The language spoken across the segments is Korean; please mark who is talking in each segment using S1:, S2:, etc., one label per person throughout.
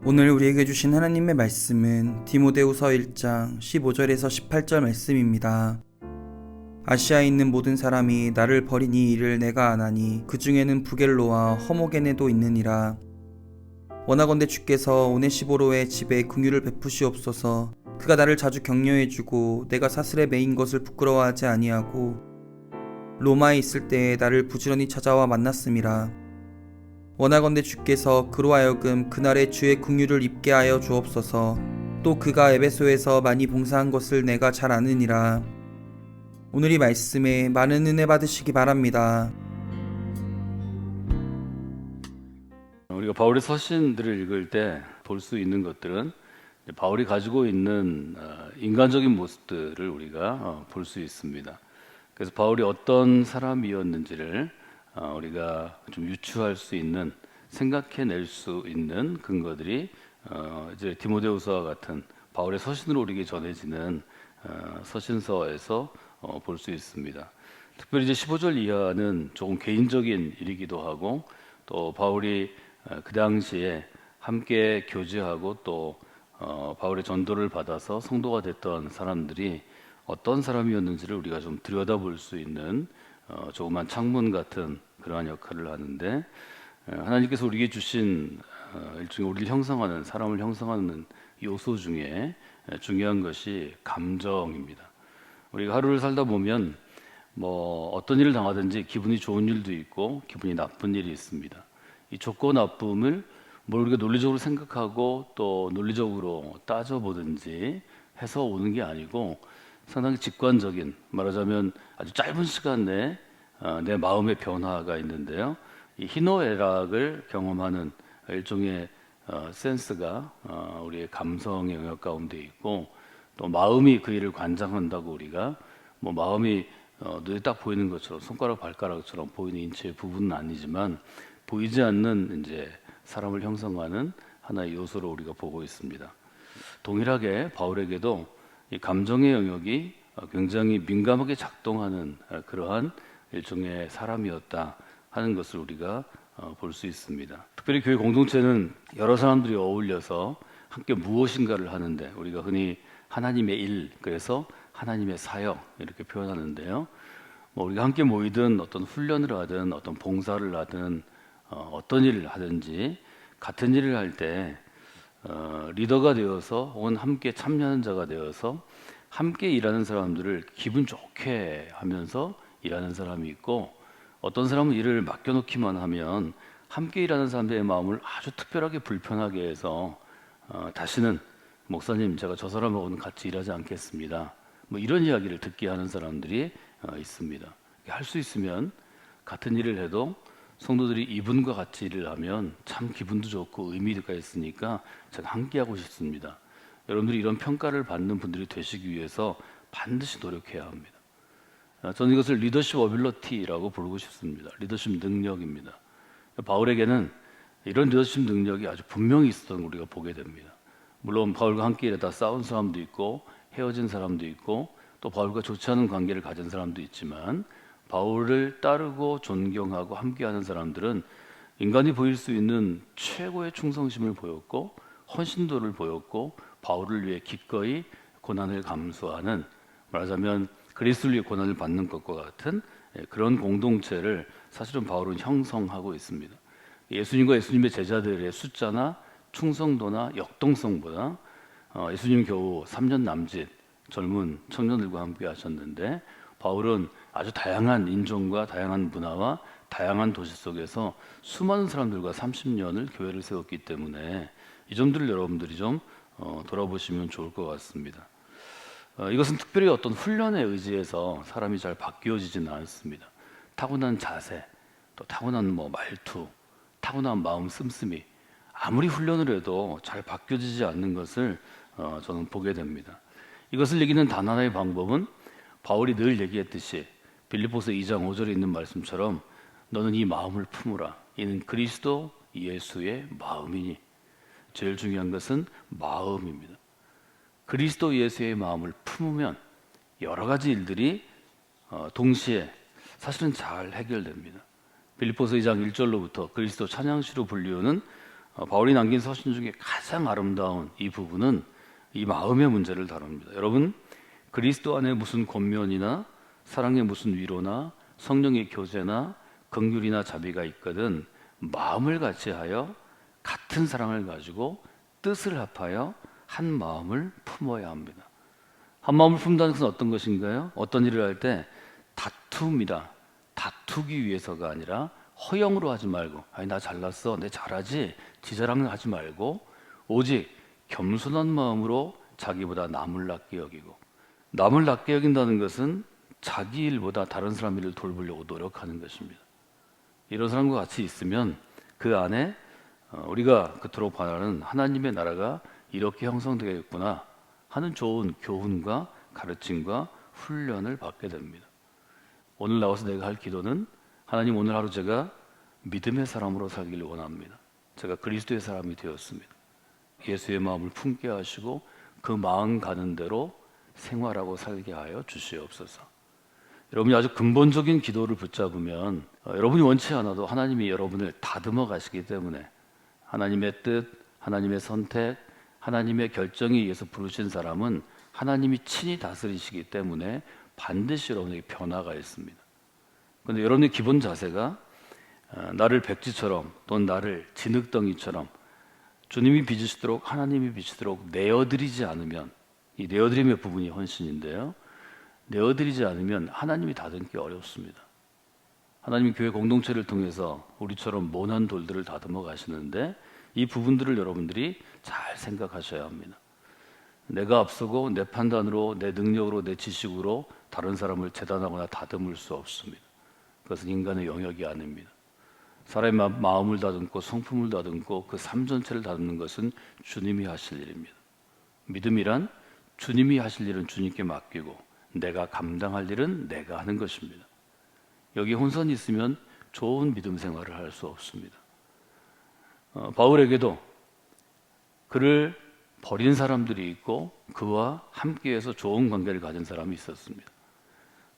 S1: 오늘 우리에게 주신 하나님의 말씀은 디모데후서 1장 15절에서 18절 말씀입니다. 아시아에 있는 모든 사람이 나를 버린 이 일을 내가 아나니 그 중에는 부겔로와 허모게네도 있느니라. 원하건대 주께서 오네시보로의 집에 긍휼을 베푸시옵소서. 그가 나를 자주 격려해주고 내가 사슬에 매인 것을 부끄러워하지 아니하고 로마에 있을 때에 나를 부지런히 찾아와 만났음이라. 원하건대 주께서 그로 하여금 그날의 주의 긍휼을 입게 하여 주옵소서. 또 그가 에베소에서 많이 봉사한 것을 내가 잘 아느니라. 오늘 이 말씀에 많은 은혜 받으시기 바랍니다.
S2: 우리가 바울의 서신들을 읽을 때 볼 수 있는 것들은 바울이 가지고 있는 인간적인 모습들을 우리가 볼 수 있습니다. 그래서 바울이 어떤 사람이었는지를 우리가 좀 유추할 수 있는, 생각해낼 수 있는 근거들이 이제 디모데후서와 같은 바울의 서신으로 우리에게 전해지는 서신서에서 볼 수 있습니다. 특별히 이제 15절 이하는 조금 개인적인 일이기도 하고, 또 바울이 그 당시에 함께 교제하고 또 바울의 전도를 받아서 성도가 됐던 사람들이 어떤 사람이었는지를 우리가 좀 들여다볼 수 있는 조그만 창문 같은 그러한 역할을 하는데, 하나님께서 우리에게 주신 일종의 우리를 형성하는, 사람을 형성하는 요소 중에 중요한 것이 감정입니다. 우리가 하루를 살다 보면 뭐 어떤 일을 당하든지 기분이 좋은 일도 있고 기분이 나쁜 일이 있습니다. 이 좋고 나쁨을 뭘 우리가 논리적으로 생각하고 또 논리적으로 따져보든지 해서 오는 게 아니고 상당히 직관적인, 말하자면 아주 짧은 시간 내에 내 마음의 변화가 있는데요. 이 희노애락을 경험하는 일종의 센스가 우리의 감성의 영역 가운데 있고, 또 마음이 그 일을 관장한다고 우리가 뭐 마음이 눈에 딱 보이는 것처럼 손가락 발가락처럼 보이는 인체의 부분은 아니지만 보이지 않는 이제 사람을 형성하는 하나의 요소로 우리가 보고 있습니다. 동일하게 바울에게도 이 감정의 영역이 굉장히 민감하게 작동하는 그러한 일종의 사람이었다 하는 것을 우리가 볼 수 있습니다. 특별히 교회 공동체는 여러 사람들이 어울려서 함께 무엇인가를 하는데, 우리가 흔히 하나님의 일, 그래서 하나님의 사역 이렇게 표현하는데요. 뭐 우리가 함께 모이든 어떤 훈련을 하든 어떤 봉사를 하든 어떤 일을 하든지 같은 일을 할 때 리더가 되어서 혹은 함께 참여하는 자가 되어서 함께 일하는 사람들을 기분 좋게 하면서 일하는 사람이 있고, 어떤 사람은 일을 맡겨놓기만 하면 함께 일하는 사람들의 마음을 아주 특별하게 불편하게 해서 다시는 목사님, 제가 저 사람하고는 같이 일하지 않겠습니다, 뭐 이런 이야기를 듣게 하는 사람들이 있습니다. 할 수 있으면 같은 일을 해도 성도들이 이분과 같이 일을 하면 참 기분도 좋고 의미가 있으니까 제가 함께 하고 싶습니다. 여러분들이 이런 평가를 받는 분들이 되시기 위해서 반드시 노력해야 합니다. 저는 이것을 리더십 어빌러티라고 부르고 싶습니다. 리더십 능력입니다. 바울에게는 이런 리더십 능력이 아주 분명히 있었던 걸 우리가 보게 됩니다. 물론 바울과 함께 일하다 싸운 사람도 있고 헤어진 사람도 있고 또 바울과 좋지 않은 관계를 가진 사람도 있지만, 바울을 따르고 존경하고 함께하는 사람들은 인간이 보일 수 있는 최고의 충성심을 보였고 헌신도를 보였고, 바울을 위해 기꺼이 고난을 감수하는, 말하자면 그리스도를 위해 고난을 받는 것과 같은 그런 공동체를 사실은 바울은 형성하고 있습니다. 예수님과 예수님의 제자들의 숫자나 충성도나 역동성보다 예수님 겨우 3년 남짓 젊은 청년들과 함께 하셨는데, 바울은 아주 다양한 인종과 다양한 문화와 다양한 도시 속에서 수많은 사람들과 30년을 교회를 세웠기 때문에 이 점들을 여러분들이 좀 돌아보시면 좋을 것 같습니다. 이것은 특별히 어떤 훈련에 의지해서 사람이 잘 바뀌어지지는 않습니다. 타고난 자세, 또 타고난 말투, 타고난 마음 씀씀이 아무리 훈련을 해도 잘 바뀌어지지 않는 것을 저는 보게 됩니다. 이것을 이기는 단 하나의 방법은 바울이 늘 얘기했듯이 빌립보서 2장 5절에 있는 말씀처럼 너는 이 마음을 품으라. 이는 그리스도 예수의 마음이니. 제일 중요한 것은 마음입니다. 그리스도 예수의 마음을 품으면 여러 가지 일들이 동시에 사실은 잘 해결됩니다. 빌립보서 2장 1절로부터 그리스도 찬양시로 불리우는 바울이 남긴 서신 중에 가장 아름다운 이 부분은 이 마음의 문제를 다룹니다. 여러분, 그리스도 안에 무슨 권면이나 사랑의 무슨 위로나 성령의 교제나 긍휼이나 자비가 있거든 마음을 같이 하여 같은 사랑을 가지고 뜻을 합하여 한 마음을 품어야 합니다. 한 마음을 품다는 것은 어떤 것인가요? 어떤 일을 할 때 다투입니다. 다투기 위해서가 아니라 허영으로 하지 말고, 아니 나 잘났어, 내 잘하지, 지 자랑을 하지 말고 오직 겸손한 마음으로 자기보다 남을 낮게 여기고, 남을 낮게 여긴다는 것은 자기 일보다 다른 사람 일을 돌보려고 노력하는 것입니다. 이런 사람과 같이 있으면 그 안에 우리가 그토록 바라는 하나님의 나라가 이렇게 형성되겠구나 하는 좋은 교훈과 가르침과 훈련을 받게 됩니다. 오늘 나와서 내가 할 기도는 하나님, 오늘 하루 제가 믿음의 사람으로 살기를 원합니다. 제가 그리스도의 사람이 되었습니다. 예수의 마음을 품게 하시고 그 마음 가는 대로 생활하고 살게 하여 주시옵소서. 여러분이 아주 근본적인 기도를 붙잡으면 여러분이 원치 않아도 하나님이 여러분을 다듬어 가시기 때문에 하나님의 뜻, 하나님의 선택, 하나님의 결정에 의해서 부르신 사람은 하나님이 친히 다스리시기 때문에 반드시 여러분에게 변화가 있습니다. 그런데 여러분의 기본 자세가 나를 백지처럼 또는 나를 진흙덩이처럼 주님이 빚으시도록 하나님이 빚으시도록 내어드리지 않으면, 이 내어드림의 부분이 헌신인데요, 내어드리지 않으면 하나님이 다듬기 어렵습니다. 하나님이 교회 공동체를 통해서 우리처럼 모난 돌들을 다듬어 가시는데 이 부분들을 여러분들이 잘 생각하셔야 합니다. 내가 앞서고 내 판단으로, 내 능력으로, 내 지식으로 다른 사람을 재단하거나 다듬을 수 없습니다. 그것은 인간의 영역이 아닙니다. 사람의 마음을 다듬고 성품을 다듬고 그 삶 전체를 다듬는 것은 주님이 하실 일입니다. 믿음이란 주님이 하실 일은 주님께 맡기고 내가 감당할 일은 내가 하는 것입니다. 여기 혼선이 있으면 좋은 믿음 생활을 할 수 없습니다. 바울에게도 그를 버린 사람들이 있고 그와 함께해서 좋은 관계를 가진 사람이 있었습니다.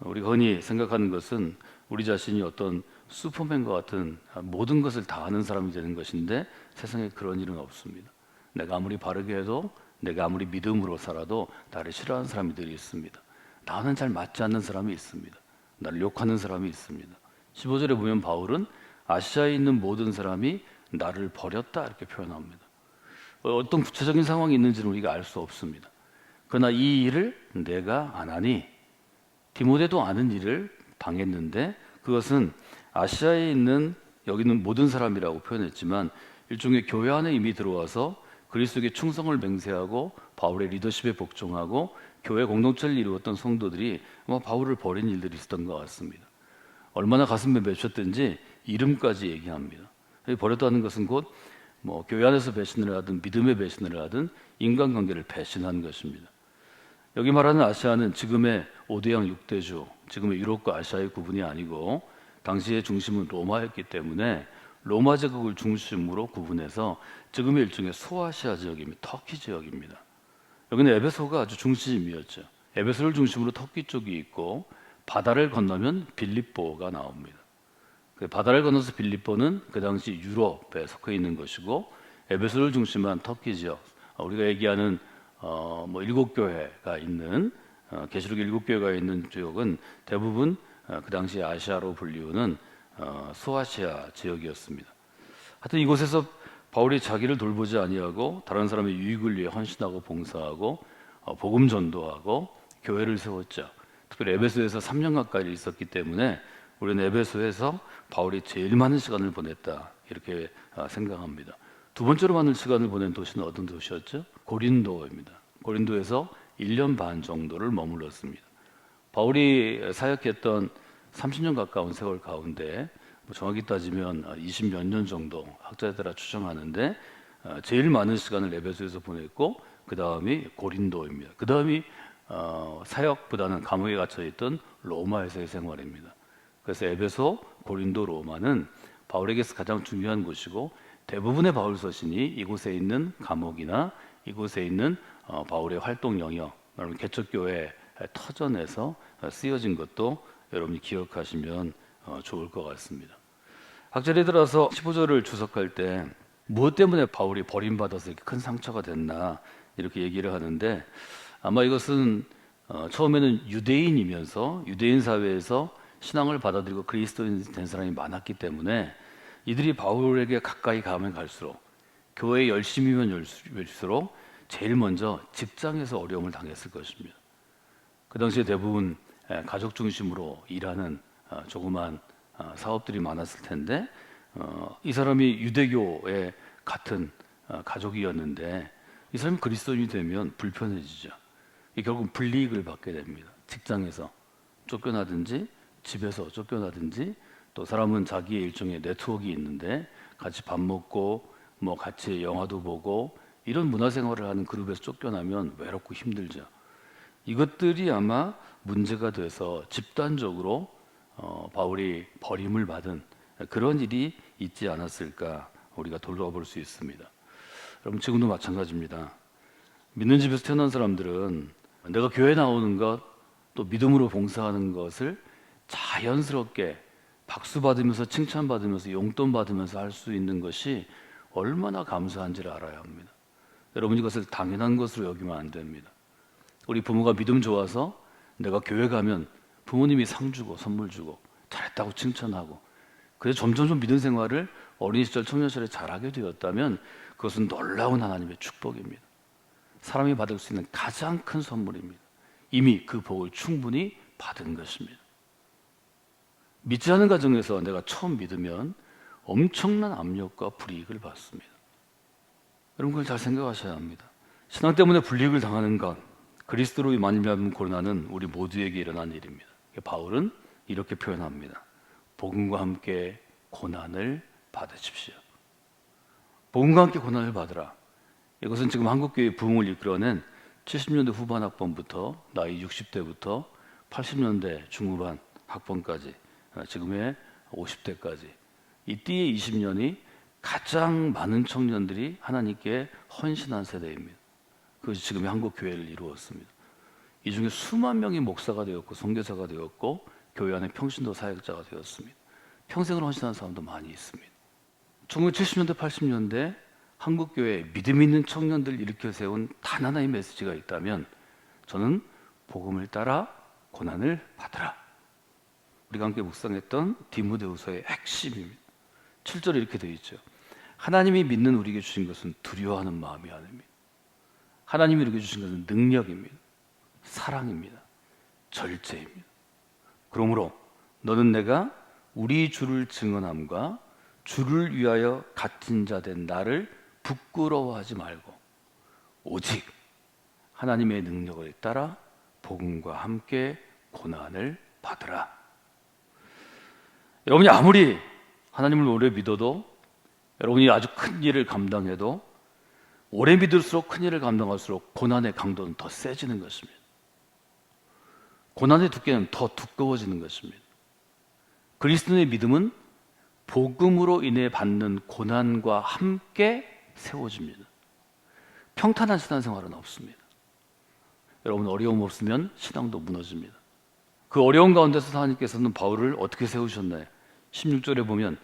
S2: 우리가 흔히 생각하는 것은 우리 자신이 어떤 슈퍼맨과 같은 모든 것을 다 아는 사람이 되는 것인데 세상에 그런 일은 없습니다. 내가 아무리 바르게 해도, 내가 아무리 믿음으로 살아도 나를 싫어하는 사람들이 있습니다. 나는 잘 맞지 않는 사람이 있습니다. 나를 욕하는 사람이 있습니다. 15절에 보면 바울은 아시아에 있는 모든 사람이 나를 버렸다 이렇게 표현합니다. 어떤 구체적인 상황이 있는지는 우리가 알 수 없습니다. 그러나 이 일을 내가 안 하니, 디모데도 아는 일을 당했는데 그것은 아시아에 있는 여기는 모든 사람이라고 표현했지만 일종의 교회 안에 이미 들어와서 그리스도에게 충성을 맹세하고 바울의 리더십에 복종하고 교회 공동체를 이루었던 성도들이 아마 바울을 버린 일들이 있었던 것 같습니다. 얼마나 가슴에 맺혔든지 이름까지 얘기합니다. 버렸다는 것은 곧 교회 안에서 배신을 하든 믿음의 배신을 하든 인간관계를 배신한 것입니다. 여기 말하는 아시아는 지금의 5대양 6대주, 지금의 유럽과 아시아의 구분이 아니고 당시의 중심은 로마였기 때문에 로마 제국을 중심으로 구분해서 지금의 일종의 소아시아 지역입니다. 터키 지역입니다. 여기는 에베소가 아주 중심이었죠. 에베소를 중심으로 터키 쪽이 있고 바다를 건너면 빌립보가 나옵니다. 바다를 건너서 빌립보는 그 당시 유럽에 속해 있는 것이고 에베소를 중심한 터키 지역, 우리가 얘기하는 7교회가 있는 계시록 7교회가 있는 지역은 대부분 그 당시 아시아로 불리우는 소아시아 지역이었습니다. 하여튼 이곳에서 바울이 자기를 돌보지 아니하고 다른 사람의 유익을 위해 헌신하고 봉사하고 복음 전도하고 교회를 세웠죠. 특별히 에베소에서 3년 가까이 있었기 때문에 우리는 에베소에서 바울이 제일 많은 시간을 보냈다 이렇게 생각합니다. 두 번째로 많은 시간을 보낸 도시는 어떤 도시였죠? 고린도입니다. 고린도에서 1년 반 정도를 머물렀습니다. 바울이 사역했던 30년 가까운 세월 가운데 정확히 따지면 20몇 년 정도 학자에 따라 추정하는데 제일 많은 시간을 에베소에서 보냈고 그 다음이 고린도입니다. 그 다음이 사역보다는 감옥에 갇혀있던 로마에서의 생활입니다. 그래서 에베소, 고린도, 로마는 바울에게서 가장 중요한 곳이고 대부분의 바울 서신이 이곳에 있는 감옥이나 이곳에 있는 바울의 활동 영역, 여러분 개척교회 터전에서 쓰여진 것도 여러분이 기억하시면 좋을 것 같습니다. 학절에 들어서 15절을 주석할 때 무엇 때문에 바울이 버림받아서 이렇게 큰 상처가 됐나 이렇게 얘기를 하는데, 아마 이것은 처음에는 유대인이면서 유대인 사회에서 신앙을 받아들이고 그리스도인 된 사람이 많았기 때문에 이들이 바울에게 가까이 가면 갈수록, 교회에 열심히면 열수록 제일 먼저 직장에서 어려움을 당했을 것입니다. 그 당시에 대부분 가족 중심으로 일하는 조그만 사업들이 많았을 텐데, 이 사람이 유대교의 같은 가족이었는데 이 사람이 그리스도인이 되면 불편해지죠. 결국 불이익을 받게 됩니다. 직장에서 쫓겨나든지 집에서 쫓겨나든지, 또 사람은 자기의 일종의 네트워크가 있는데 같이 밥 먹고 뭐 같이 영화도 보고 이런 문화생활을 하는 그룹에서 쫓겨나면 외롭고 힘들죠. 이것들이 아마 문제가 돼서 집단적으로 바울이 버림을 받은 그런 일이 있지 않았을까 우리가 돌아볼 수 있습니다. 여러분 지금도 마찬가지입니다. 믿는 집에서 태어난 사람들은 내가 교회 나오는 것, 또 믿음으로 봉사하는 것을 자연스럽게 박수 받으면서 칭찬 받으면서 용돈 받으면서 할 수 있는 것이 얼마나 감사한지를 알아야 합니다. 여러분 이것을 당연한 것으로 여기면 안 됩니다. 우리 부모가 믿음 좋아서 내가 교회 가면 부모님이 상 주고 선물 주고 잘했다고 칭찬하고, 그래서 점점 믿음 생활을 어린 시절 청년 시절에 잘하게 되었다면 그것은 놀라운 하나님의 축복입니다. 사람이 받을 수 있는 가장 큰 선물입니다. 이미 그 복을 충분히 받은 것입니다. 믿지 않은 가정에서 내가 처음 믿으면 엄청난 압력과 불이익을 받습니다. 여러분 그걸 잘 생각하셔야 합니다. 신앙 때문에 불이익을 당하는 것, 그리스도로 말미암은 고난은 우리 모두에게 일어난 일입니다. 바울은 이렇게 표현합니다. 복음과 함께 고난을 받으십시오. 복음과 함께 고난을 받으라. 이것은 지금 한국교회 부흥을 이끌어낸 70년대 후반 학번부터 나이 60대부터 80년대 중후반 학번까지 지금의 50대까지 이 띠의 20년이 가장 많은 청년들이 하나님께 헌신한 세대입니다. 그것이 지금의 한국교회를 이루었습니다. 이 중에 수만 명이 목사가 되었고 선교사가 되었고 교회 안에 평신도 사역자가 되었습니다. 평생을 헌신한 사람도 많이 있습니다. 1970년대 80년대 한국교회에 믿음 있는 청년들 일으켜 세운 단 하나의 메시지가 있다면 저는 복음을 따라 고난을 받으라. 우리가 함께 묵상했던 디모데후서의 핵심입니다. 7절에 이렇게 되어 있죠. 하나님이 믿는 우리에게 주신 것은 두려워하는 마음이 아닙니다. 하나님이 우리에게 주신 것은 능력입니다. 사랑입니다. 절제입니다. 그러므로 너는 내가 우리 주를 증언함과 주를 위하여 갇힌 자 된 나를 부끄러워하지 말고 오직 하나님의 능력을 따라 복음과 함께 고난을 받으라. 여러분이 아무리 하나님을 오래 믿어도, 여러분이 아주 큰 일을 감당해도 오래 믿을수록 큰 일을 감당할수록 고난의 강도는 더 세지는 것입니다. 고난의 두께는 더 두꺼워지는 것입니다. 그리스도의 믿음은 복음으로 인해 받는 고난과 함께 세워집니다. 평탄한 신앙생활은 없습니다. 여러분 어려움 없으면 신앙도 무너집니다. 그 어려운 가운데서 하나님께서는 바울을 어떻게 세우셨나요? 16절에 보면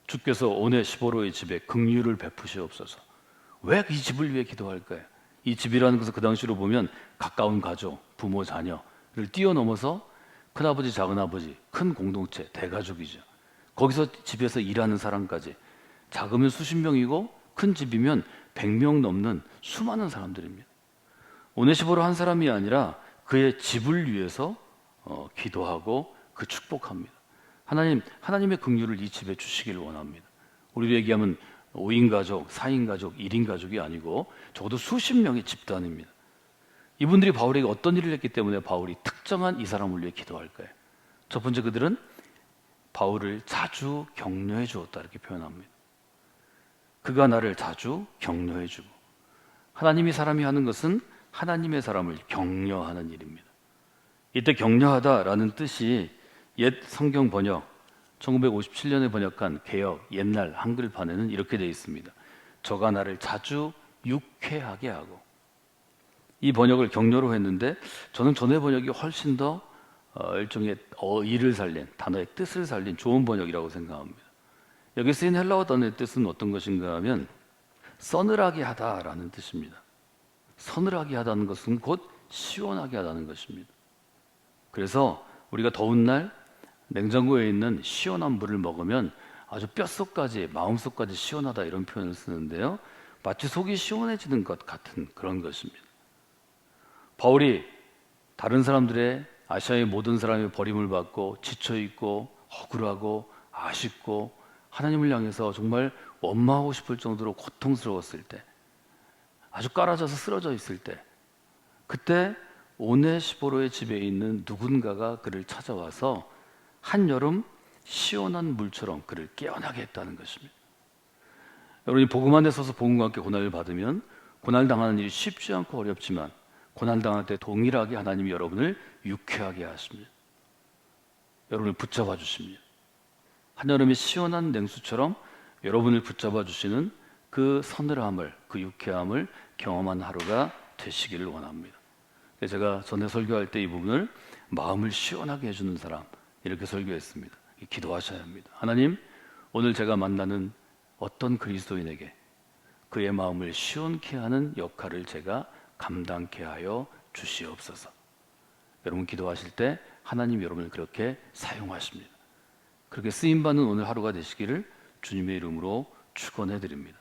S2: 주께서 오네시포로의 집에 긍휼을 베푸시옵소서. 왜 이 집을 위해 기도할까요? 이 집이라는 것은 그 당시로 보면 가까운 가족, 부모, 자녀를 뛰어넘어서 큰아버지, 작은아버지, 큰 공동체, 대가족이죠. 거기서 집에서 일하는 사람까지 작으면 수십 명이고 큰 집이면 100명 넘는 수많은 사람들입니다. 오네시포로 한 사람이 아니라 그의 집을 위해서 기도하고 그 축복합니다. 하나님의 긍휼을 이 집에 주시기를 원합니다. 우리로 얘기하면 5인 가족, 4인 가족, 1인 가족이 아니고 적어도 수십 명의 집단입니다. 이분들이 바울에게 어떤 일을 했기 때문에 바울이 특정한 이 사람을 위해 기도할까요? 첫 번째, 그들은 바울을 자주 격려해 주었다 이렇게 표현합니다. 그가 나를 자주 격려해 주고, 하나님이 사람이 하는 것은 하나님의 사람을 격려하는 일입니다. 이때 격려하다라는 뜻이 옛 성경 번역 1957년에 번역한 개역 옛날 한글판에는 이렇게 되어 있습니다. 저가 나를 자주 유쾌하게 하고. 이 번역을 격려로 했는데 저는 전에 번역이 훨씬 더 일종의 어의를 살린, 단어의 뜻을 살린 좋은 번역이라고 생각합니다. 여기 쓰인 헬라어 단어의 뜻은 어떤 것인가 하면 서늘하게 하다라는 뜻입니다. 서늘하게 하다는 것은 곧 시원하게 하다는 것입니다. 그래서 우리가 더운 날 냉장고에 있는 시원한 물을 먹으면 아주 뼛속까지, 마음속까지 시원하다 이런 표현을 쓰는데요. 마치 속이 시원해지는 것 같은 그런 것입니다. 바울이 다른 사람들의, 아시아의 모든 사람의 버림을 받고 지쳐있고 억울하고 아쉽고 하나님을 향해서 정말 원망하고 싶을 정도로 고통스러웠을 때, 아주 깔아져서 쓰러져 있을 때, 그때 오네시포로의 집에 있는 누군가가 그를 찾아와서 한여름 시원한 물처럼 그를 깨어나게 했다는 것입니다. 여러분이 복음 안에 서서 복음과 함께 고난을 받으면 고난당하는 일이 쉽지 않고 어렵지만 고난당할 때 동일하게 하나님이 여러분을 유쾌하게 하십니다. 여러분을 붙잡아 주십니다. 한여름의 시원한 냉수처럼 여러분을 붙잡아 주시는 그 서늘함을, 그 유쾌함을 경험한 하루가 되시기를 원합니다. 제가 전에 설교할 때 이 부분을 마음을 시원하게 해주는 사람, 이렇게 설교했습니다. 기도하셔야 합니다. 하나님, 오늘 제가 만나는 어떤 그리스도인에게 그의 마음을 시원케 하는 역할을 제가 감당케 하여 주시옵소서. 여러분 기도하실 때 하나님 여러분을 그렇게 사용하십니다. 그렇게 쓰임받는 오늘 하루가 되시기를 주님의 이름으로 축원해 드립니다.